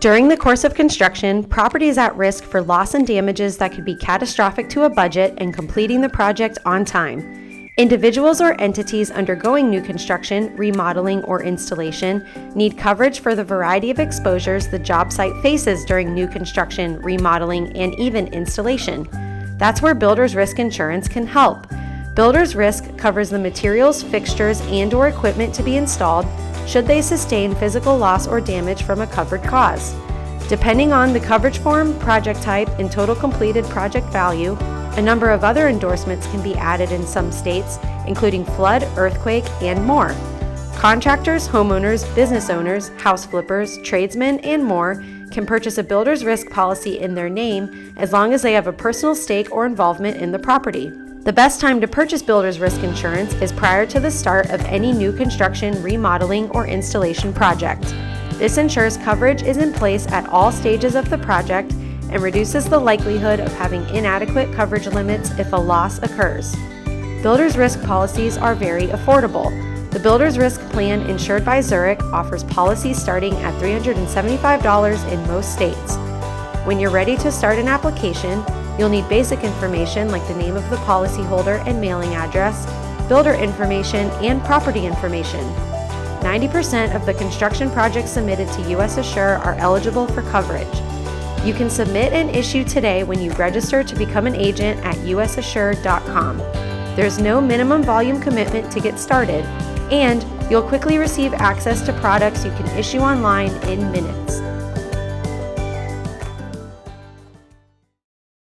During the course of construction, property is at risk for loss and damages that could be catastrophic to a budget and completing the project on time. Individuals or entities undergoing new construction, remodeling, or installation need coverage for the variety of exposures the job site faces during new construction, remodeling, and even installation. That's where Builder's Risk Insurance can help. Builder's Risk covers the materials, fixtures, and/or equipment to be installed should they sustain physical loss or damage from a covered cause. Depending on the coverage form, project type, and total completed project value, a number of other endorsements can be added in some states, including flood, earthquake, and more. Contractors, homeowners, business owners, house flippers, tradesmen, and more can purchase a builder's risk policy in their name as long as they have a personal stake or involvement in the property. The best time to purchase builder's risk insurance is prior to the start of any new construction, remodeling, or installation project. This ensures coverage is in place at all stages of the project and reduces the likelihood of having inadequate coverage limits if a loss occurs. Builder's risk policies are very affordable. The Builder's Risk Plan insured by Zurich offers policies starting at $375 in most states. When you're ready to start an application, you'll need basic information like the name of the policyholder and mailing address, builder information, and property information. 90% of the construction projects submitted to US Assure are eligible for coverage. You can submit and issue today when you register to become an agent at usassure.com. There's no minimum volume commitment to get started, and you'll quickly receive access to products you can issue online in minutes.